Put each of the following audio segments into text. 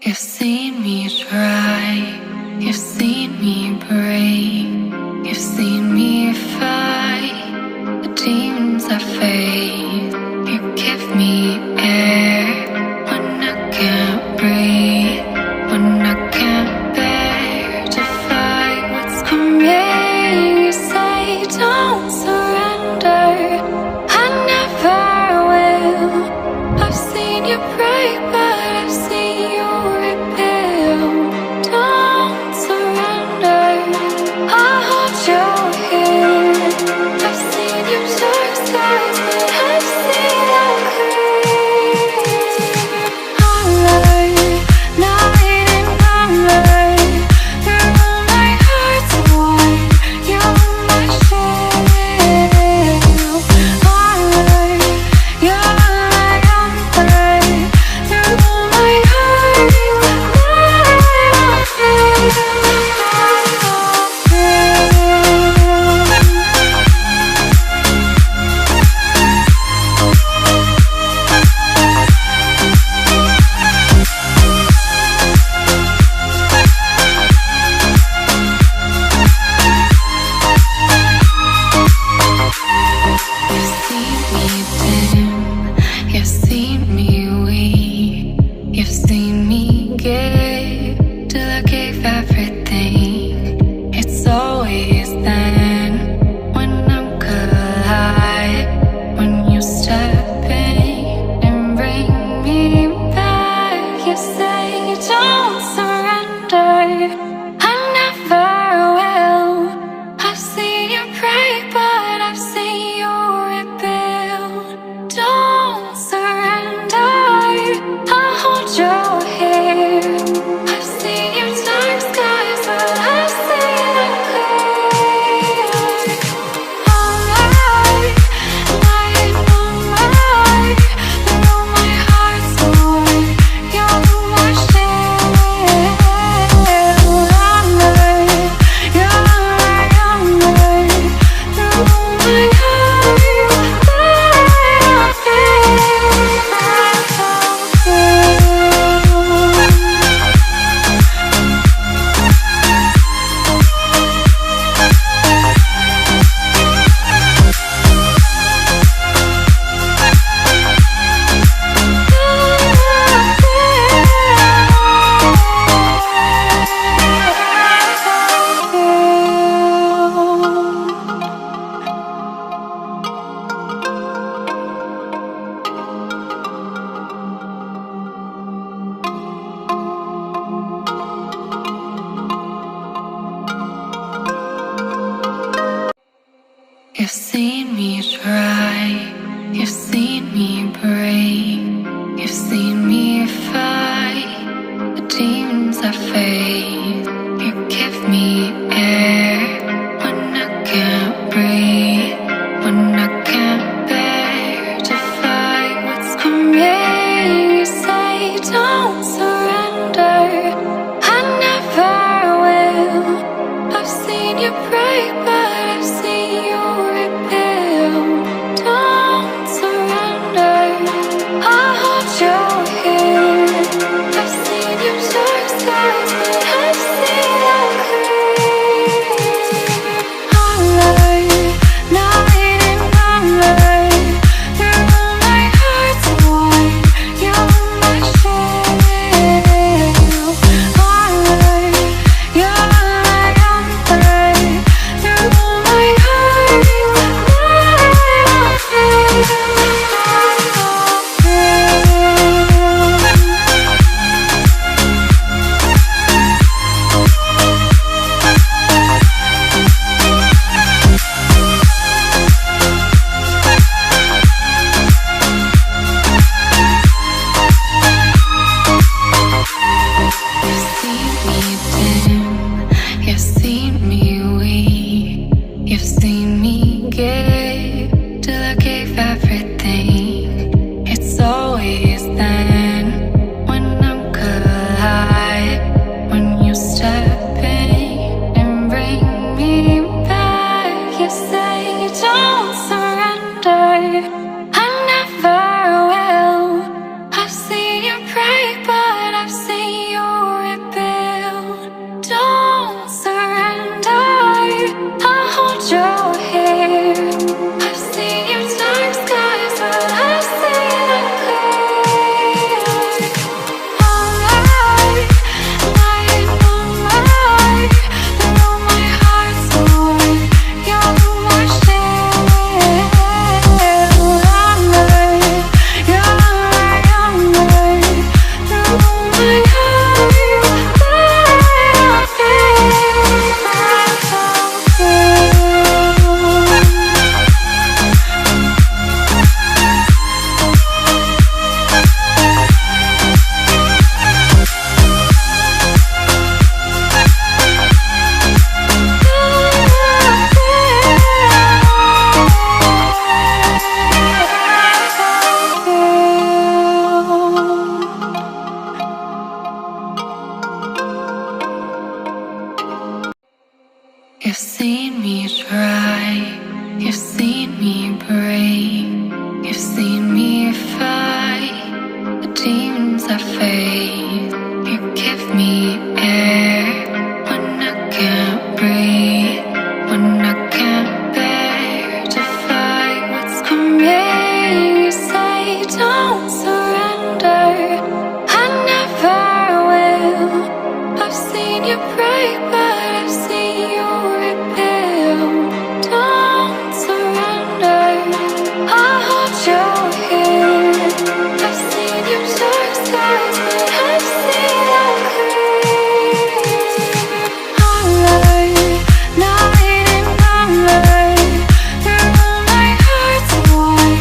You've seen me try, you've seen me break, you've seen me fight the demons I face. You give me air when I can't breathe, when I can't bear to fight what's in me. You say don't surrender, I never will. I've seen you break, but I've seen you rebuild. Don't surrender, I'll hold you here. I've seen you dark sides, but I've seen them clear. I I face. You give me air when I can't breathe, when I can't bear to fight what's coming. You say don't surrender, I never will. I've seen you break, but I've seen you rebuild. Don't surrender, I'll hold you here. I've seen your dark sides, but I've seen them clear. Alright, night and number, you're all my heart's one,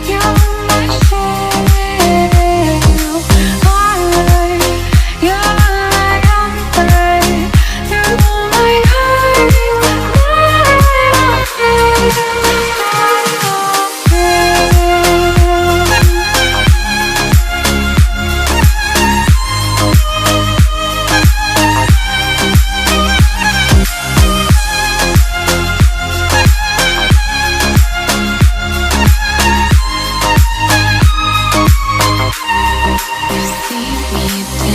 you're my shield. Alright, you're my comfort, you're all my heart, you've seen me